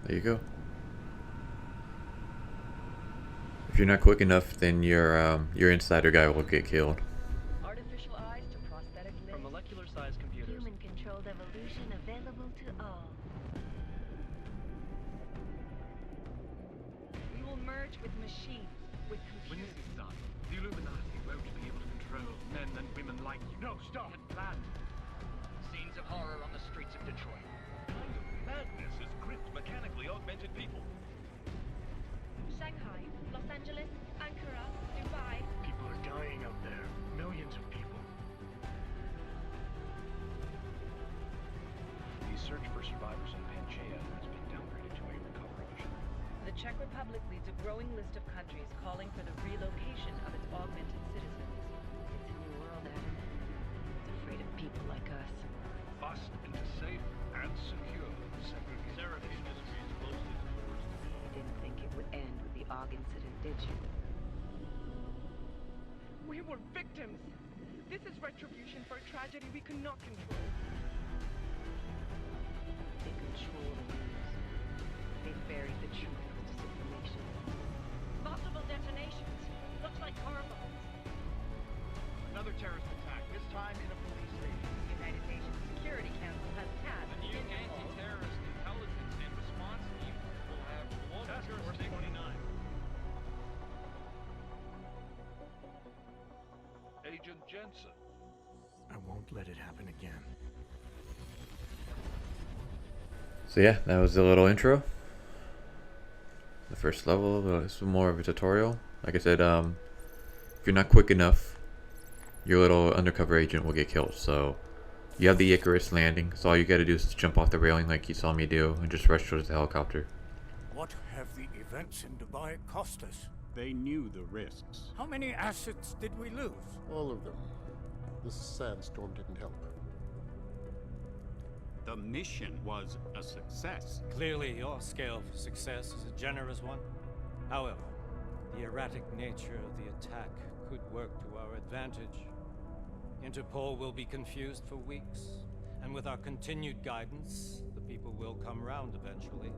There you go. If you're not quick enough, then your insider guy will get killed. Artificial eyes to prosthetic limbs. From molecular-sized computers. Human-controlled evolution available to all. We will merge with machines, with When computers. this is done, the Illuminati won't be able to control men and women like you. No, stop! And plan. Scenes of horror on the streets of Detroit. What kind of madness has gripped mechanically augmented people? Shanghai, Los Angeles, Ankara, Dubai. People are dying out there. Millions of people. The search for survivors in Panchaea has been downgraded to a recovery mission. The Czech Republic leads a growing list of countries calling for the relocation of its augmented citizens. It's a new world, Adam. It's afraid of people like us. Bust into safe and secure segregation. Sarah Industries closely towards You didn't think it would end with the Aug Incident, did you? We were victims. This is retribution for a tragedy we cannot control. They control the news. They buried the truth with disinformation. Multiple detonations. Looks like car bombs. Another terrorist attack, this time in a police station. The United Nations Security Council has tasked The new anti-terrorist intelligence and response team will have global Task Force jurisdiction. 29. Agent Jensen. I won't let it happen again. So yeah, that was the little intro. The first level, it's more of a tutorial. Like I said, if you're not quick enough, your little undercover agent will get killed. So you have the Icarus landing, so all you gotta do is jump off the railing like you saw me do and just rush towards the helicopter. What have the events in Dubai cost us? They knew the risks. How many assets did we lose? All of them. This sandstorm didn't help. The mission was a success. Clearly, your scale for success is a generous one. However, the erratic nature of the attack could work to our advantage. Interpol will be confused for weeks, and with our continued guidance, the people will come round eventually.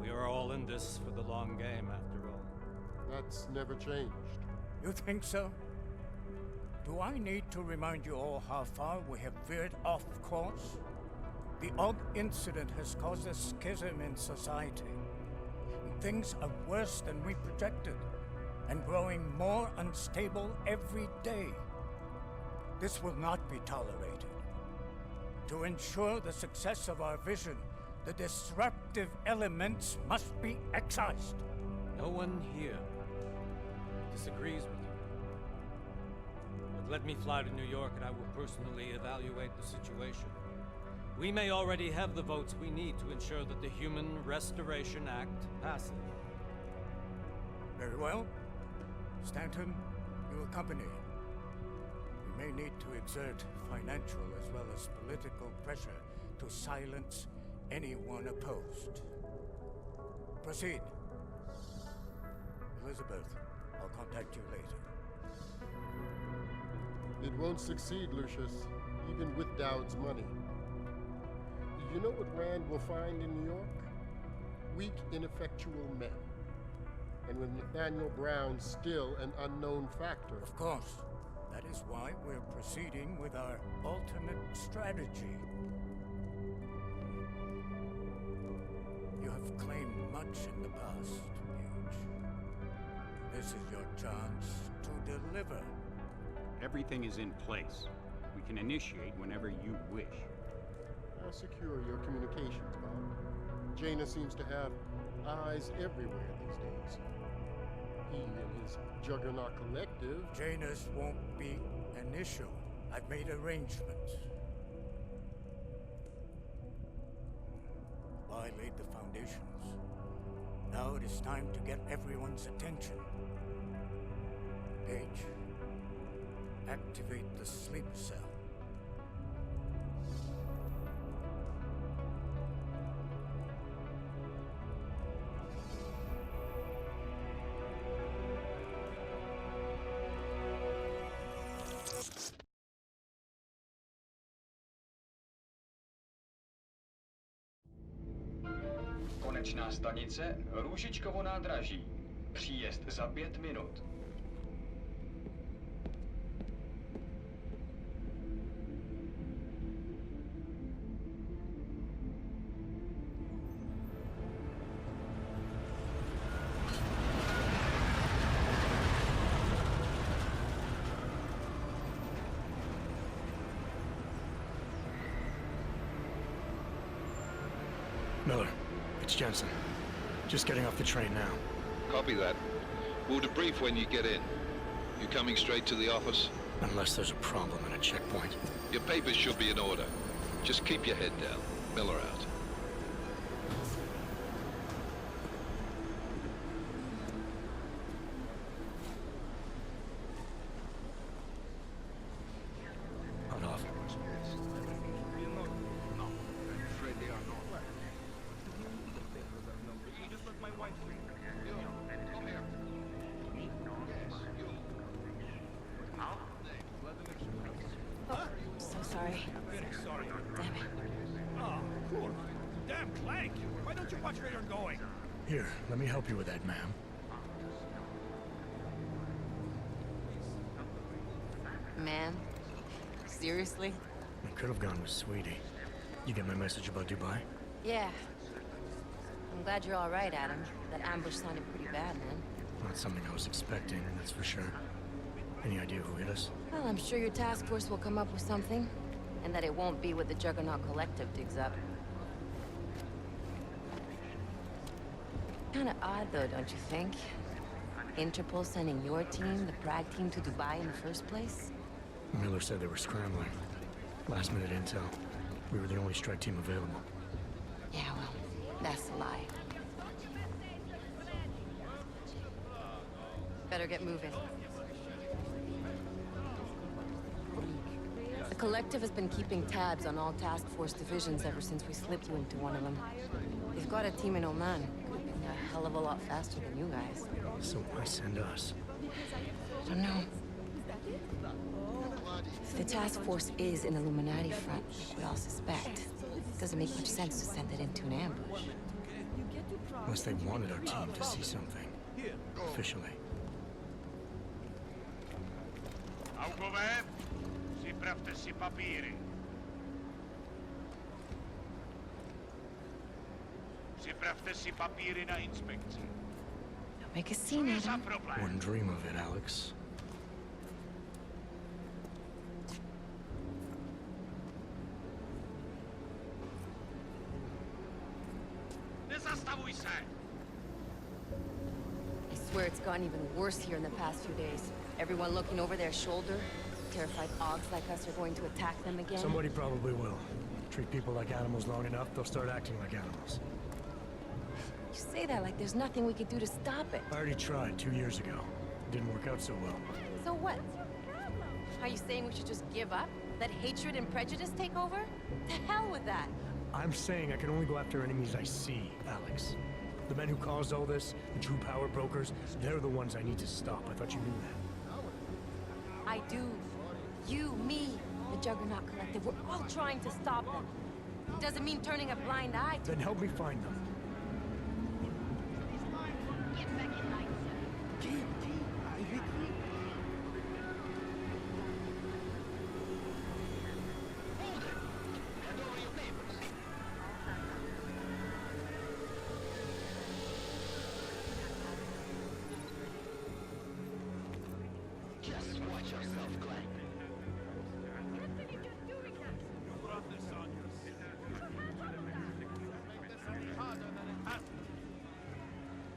We are all in this for the long game, after all. That's never changed. You think so? Do I need to remind you all how far we have veered off course? The Aug Incident has caused a schism in society. Things are worse than we projected, and growing more unstable every day. This will not be tolerated. To ensure the success of our vision, the disruptive elements must be excised. No one here disagrees with you. But let me fly to New York and I will personally evaluate the situation. We may already have the votes we need to ensure that the Human Restoration Act passes. Very well. Stanton, you accompany. We may need to exert financial as well as political pressure to silence anyone opposed. Proceed. Elizabeth, I'll contact you later. It won't succeed, Lucius, even with Dowd's money. You know what Rand will find in New York? Weak, ineffectual men. And with Nathaniel Brown still an unknown factor. Of course. That is why we're proceeding with our alternate strategy. You have claimed much in the past, Paige. This is your chance to deliver. Everything is in place. We can initiate whenever you wish. How secure your communications, Bob? Jaina seems to have eyes everywhere these days. He and his Juggernaut Collective. Janus won't be an issue. I've made arrangements. I laid the foundations. Now it is time to get everyone's attention. Paige, activate the sleep cell. Konečná stanice Růžičkovo nádraží. Příjezd za 5 minut. Miller, it's Jensen. Just getting off the train now. Copy that. We'll debrief when you get in. You coming straight to the office? Unless there's a problem at a checkpoint. Your papers should be in order. Just keep your head down. Miller out. Hot off. So sorry. Sorry. Damn it. Oh, cool. Damn Clank! Why don't you watch where you're going? Here, let me help you with that, ma'am. Man? Seriously? I could have gone with Sweetie. You get my message about Dubai? Yeah. I'm glad you're all right, Adam. That ambush sounded pretty bad, man. Not something I was expecting, that's for sure. Any idea who hit us? Well, I'm sure your task force will come up with something. And that it won't be what the Juggernaut Collective digs up. Kinda odd, though, don't you think? Interpol sending your team, the Prague team, to Dubai in the first place? Miller said they were scrambling. Last minute intel. We were the only strike team available. Yeah, well, that's a lie. Better get moving. The Collective has been keeping tabs on all task force divisions ever since we slipped you into one of them. They've got a team in Oman. Could have been a hell of a lot faster than you guys. So why send us? I don't know. If the task force is an Illuminati front, like we all suspect, it doesn't make much sense to send it into an ambush. Unless they wanted our team to see something. Officially. Augové, připravte si papíry. Připravte si papíry na inspekci. Don't make a scene, Adam. Wouldn't dream of it, Alex. Nezastavuj se! I swear it's gotten even worse here in the past few days. Everyone looking over their shoulder. Terrified Augs like us are going to attack them again. Somebody probably will. Treat people like animals long enough, they'll start acting like animals. You say that like there's nothing we could do to stop it. I already tried 2 years ago. Didn't work out so well. So what? Are you saying we should just give up? Let hatred and prejudice take over? The hell with that! I'm saying I can only go after enemies I see, Alex. The men who caused all this, the true power brokers, they're the ones I need to stop. I thought you knew that. I do. You, me, the Juggernaut Collective, we're all trying to stop them. It doesn't mean turning a blind eye to... Then help me find them. Just watch yourself, Glenn.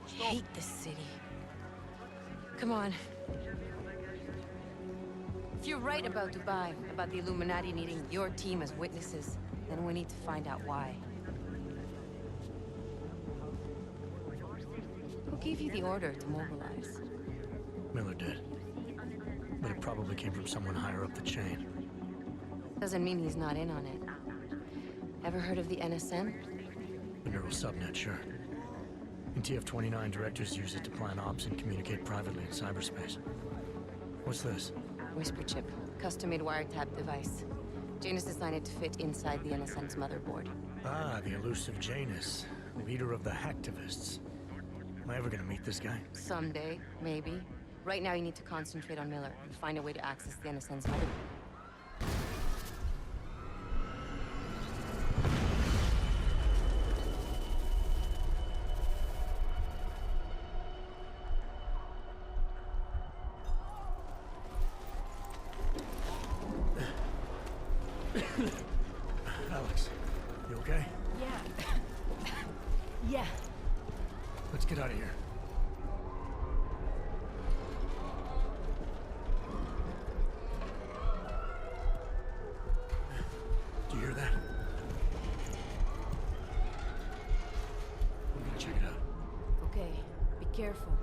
I hate this city. Come on. If you're right about Dubai, about the Illuminati needing your team as witnesses, then we need to find out why. Who gave you the order to mobilize? Miller did. But it probably came from someone higher up the chain. Doesn't mean he's not in on it. Ever heard of the NSM? The neural subnet, sure. In TF-29, directors use it to plan ops and communicate privately in cyberspace. What's this? Whisper chip. Custom-made wiretap device. Janus designed it to fit inside the NSM's motherboard. Ah, the elusive Janus. leader of the hacktivists. Am I ever gonna meet this guy? Someday, maybe. Right now, you need to concentrate on Miller and find a way to access the NSN's home. Alex, you okay? Yeah. Yeah. Let's get out of here. Do you hear that? I'm gonna check it out. Okay, be careful.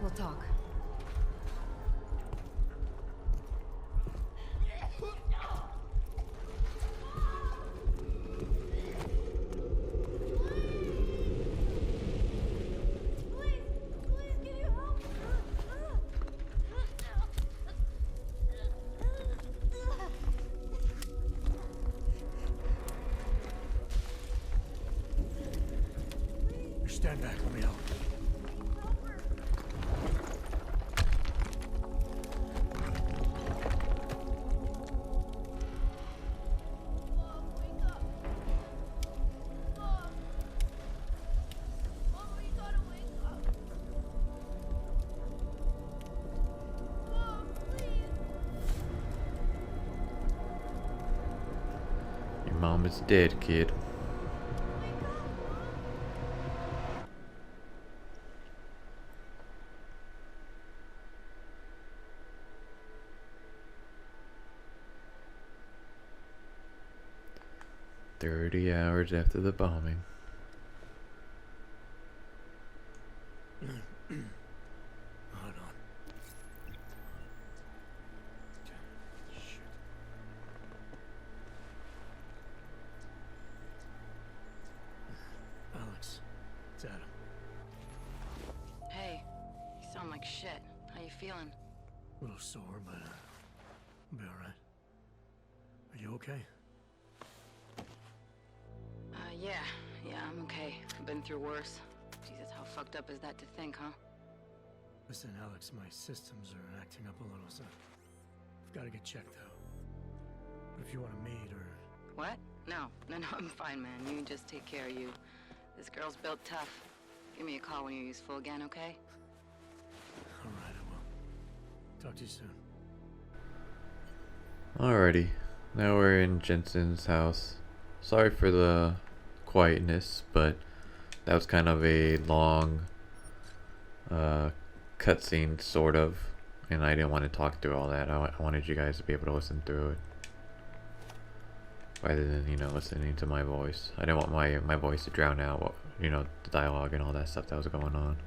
We'll talk. Stand back, let me help. Your mom is dead, kid. "30 hours after the bombing." Hold on. Shit. Alex, it's Adam. Hey, you sound like shit. How you feeling? A little sore, but I'll be alright. Are you okay? Yeah, I'm okay. I've been through worse. Jesus, how fucked up is that to think, huh? Listen, Alex, my systems are acting up a little, so I've got to get checked out. But if you want to meet or... What? No, I'm fine, man. You just take care of you. This girl's built tough. Give me a call when you're useful again, okay? Alright, I will. Talk to you soon. Alrighty, now we're in Jensen's house. Sorry for the quietness, but that was kind of a long cutscene, sort of, and I didn't want to talk through all that. I wanted you guys to be able to listen through it rather than, you know, listening to my voice. I didn't want my voice to drown out, you know, the dialogue and all that stuff that was going on.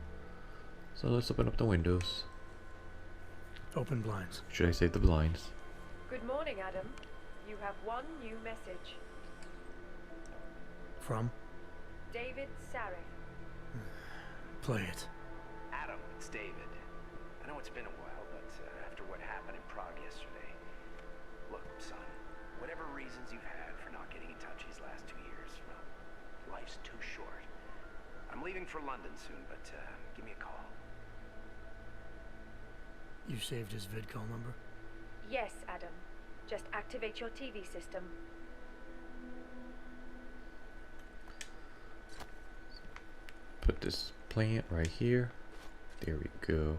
So let's open up the windows. Open blinds. Should I save the blinds? Good morning, Adam. You have one new message. From? David Sarek. Play it. Adam, it's David. I know it's been a while, but after what happened in Prague yesterday... Look, son, whatever reasons you've had for not getting in touch these last 2 years, well, life's too short. I'm leaving for London soon, but give me a call. You saved his vidcall number? Yes, Adam. Just activate your TV system. Put this plant right here. There we go.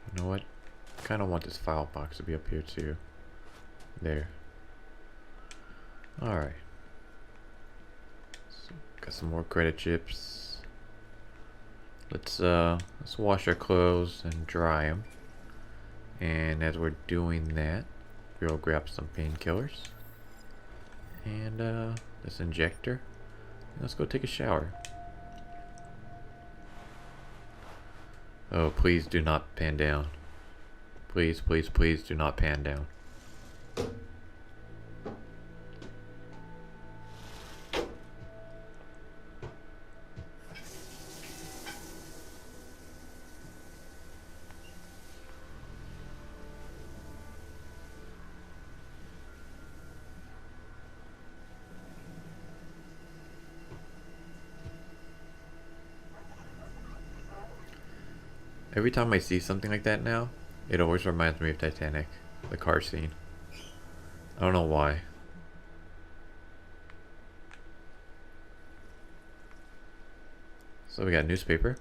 You know what? I kind of want this file box to be up here too. There. Alright. So, got some more credit chips. Let's wash our clothes and dry them. And as we're doing that, we'll grab some painkillers. And this injector. Let's go take a shower. Oh, please do not pan down. Please, please, please do not pan down. Every time I see something like that now, it always reminds me of Titanic, the car scene. I don't know why. So we got newspaper.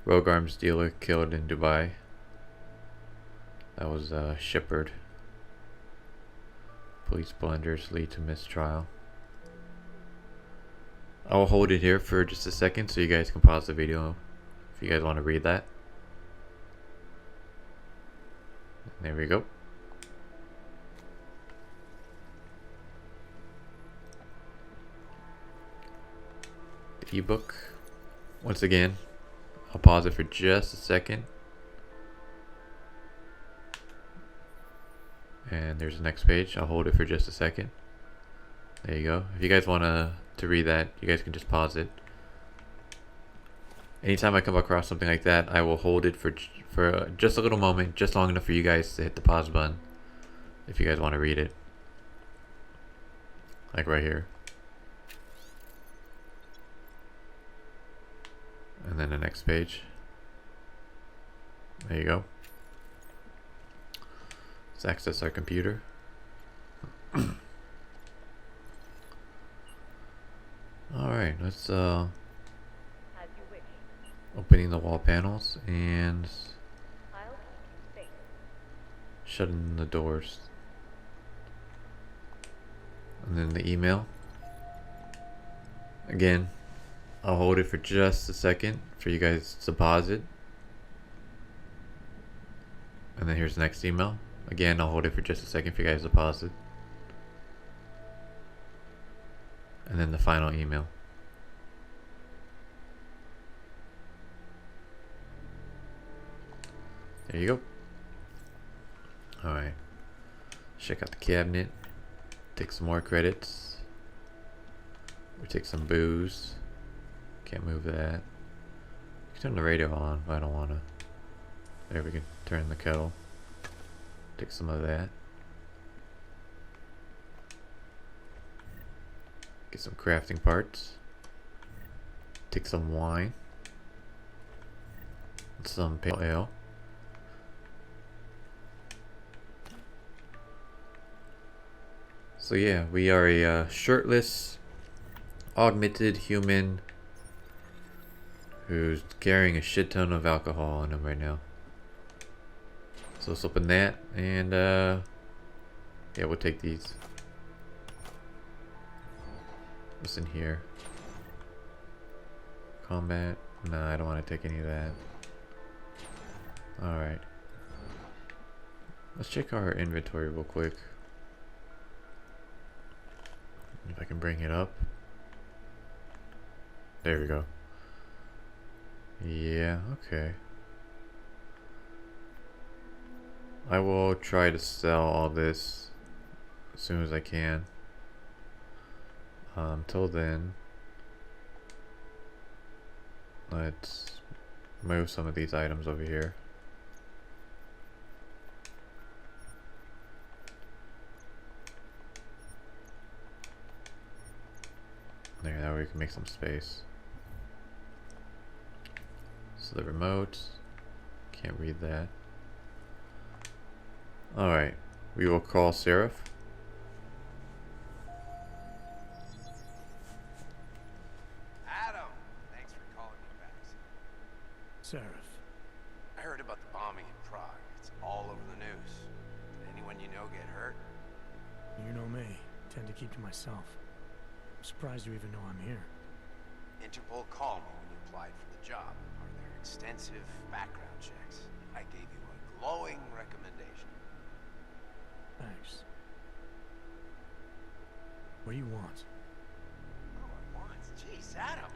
Rogue arms dealer killed in Dubai. That was Shepard. Police blunders lead to mistrial. I'll hold it here for just a second so you guys can pause the video if you guys want to read that. There we go. The ebook. Once again, I'll pause it for just a second. And there's the next page. I'll hold it for just a second. There you go. If you guys want to read that, you guys can just pause it. Anytime I come across something like that, I will hold it for just a little moment, just long enough for you guys to hit the pause button if you guys want to read it. Like right here. And then the next page. There you go. Let's access our computer. Alright, let's opening the wall panels and shutting the doors. And then the email. Again, I'll hold it for just a second for you guys to pause it. And then here's the next email. Again, I'll hold it for just a second for you guys to pause it. And then the final email. There you go. Alright. Check out the cabinet. Take some more credits. We take some booze. Can't move that. You can turn the radio on, but I don't want to. There, we can turn the kettle. Take some of that. Get some crafting parts. Take some wine. Some pale ale. So yeah, we are a shirtless, augmented human who's carrying a shit ton of alcohol on him right now. So let's open that, and yeah, we'll take these. What's in here? Combat? No, I don't want to take any of that. Alright. Let's check our inventory real quick. If I can bring it up. There we go. Yeah, okay. I will try to sell all this as soon as I can. Till then, let's move some of these items over here. There, that way we can make some space. So the remote, can't read that. Alright, we will call Seraph. Adam, thanks for calling me back. Seraph. I heard about the bombing in Prague. It's all over the news. Did anyone you know get hurt? You know me. Tend to keep to myself. I'm surprised you even know I'm here. Interpol called me when you applied for the job. Part of their extensive background checks. I gave you a glowing recommendation. Thanks. What do you want? Oh, I want? Jeez, Adam.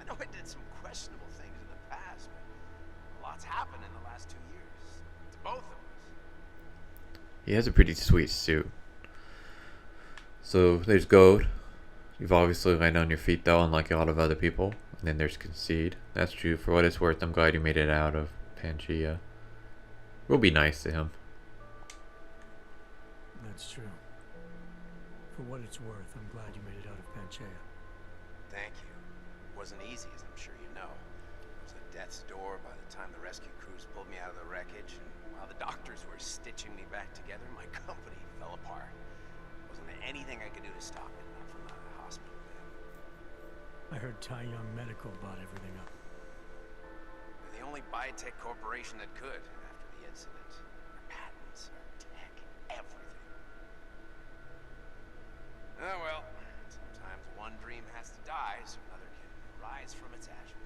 I know I did some questionable things in the past, but a lot's happened in the last 2 years. To both of us. He has a pretty sweet suit. So there's gold. You've obviously landed on your feet though, unlike a lot of other people. And then there's concede. That's true. For what it's worth, I'm glad you made it out of Panchaea. We'll be nice to him. That's true. For what it's worth, I'm glad you made it out of Panchaea. Thank you. It wasn't easy, as I'm sure you know. It was a death's door by the time the rescue crews pulled me out of the wreckage. And while the doctors were stitching me back together, my company fell apart. Wasn't anything I could do to stop it, not from the hospital bed. I heard Tai Young Medical bought everything up. They're the only biotech corporation that could after the incident. Our patents, our tech, everything. Oh well, sometimes one dream has to die so another can rise from its ashes.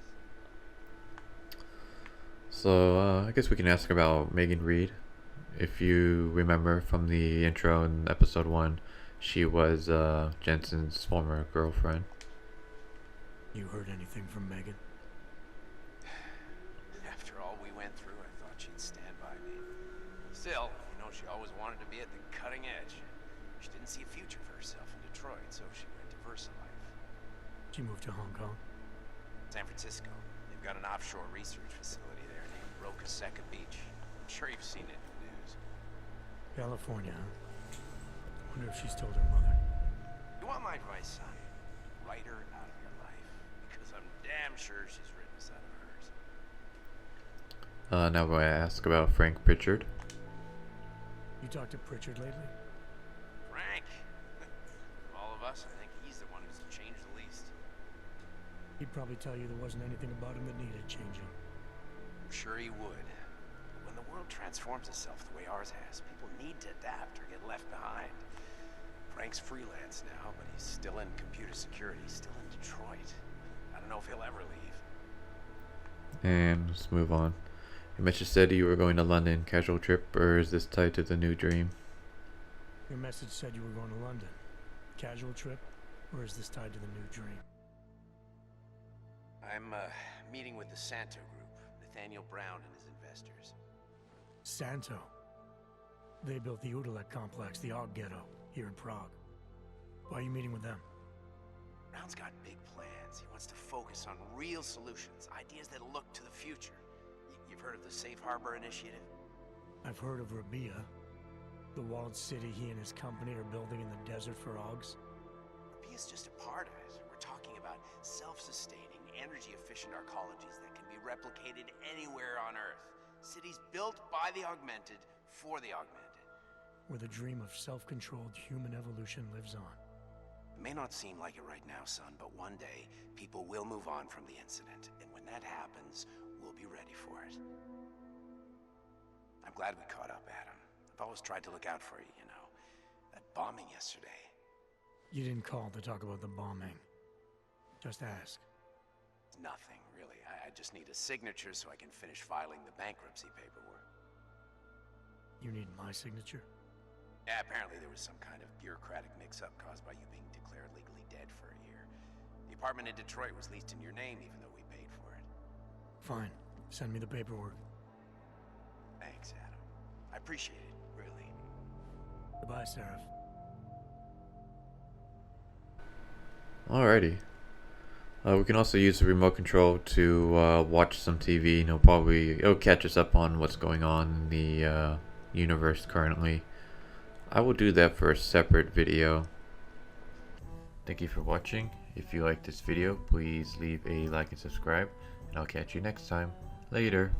So I guess we can ask about Megan Reed. If you remember from the intro in episode 1, she was Jensen's former girlfriend. You heard anything from Megan? After all we went through, I thought she'd stand by me. Still, you know, she always wanted to be at the cutting edge. She didn't see a future for herself in Detroit, so she went to VersaLife. She moved to Hong Kong? San Francisco. They've got an offshore research facility there named Roca Seca Beach. I'm sure you've seen it in the news. California, huh? Wonder if she's told her mother. You want my advice, son? Write her out of your life. Because I'm damn sure she's written us out of hers. Now we're going to ask about Frank Pritchard. You talked to Pritchard lately? Frank? Of all of us, I think he's the one who's changed the least. He'd probably tell you there wasn't anything about him that needed changing. I'm sure he would. But when the world transforms itself the way ours has, people need to adapt or get left behind. Frank's freelance now, but he's still in computer security, still in Detroit. I don't know if he'll ever leave. And let's move on. You mentioned said you were going to London, casual trip, or is this tied to the new dream? Your message said you were going to London. Casual trip, or is this tied to the new dream? I'm meeting with the Santo Group, Nathaniel Brown and his investors. Santo? They built the Udalek complex, the Aug ghetto, here in Prague. Why are you meeting with them? Brown's got big plans. He wants to focus on real solutions, ideas that look to the future. You've heard of the Safe Harbor Initiative? I've heard of Rabia, the walled city he and his company are building in the desert for Augs. Rabia's just a part of it. We're talking about self-sustaining, energy-efficient arcologies that can be replicated anywhere on Earth. Cities built by the augmented, for the augmented. Where the dream of self-controlled human evolution lives on. It may not seem like it right now, son, but one day, people will move on from the incident, and when that happens, we'll be ready for it. I'm glad we caught up, Adam. I've always tried to look out for you, you know. That bombing yesterday. You didn't call to talk about the bombing. Just ask. It's nothing, really. I just need a signature so I can finish filing the bankruptcy paperwork. You need my signature? Yeah, apparently there was some kind of bureaucratic mix-up caused by you being declared legally dead for a year. The apartment in Detroit was leased in your name even though we paid for it. Fine. Send me the paperwork. Thanks, Adam. I appreciate it, really. Goodbye, Seraph. Alrighty. We can also use the remote control to watch some TV. It'll catch us up on what's going on in the universe currently. I will do that for a separate video. Thank you for watching. If you like this video, please leave a like and subscribe, and I'll catch you next time. Later.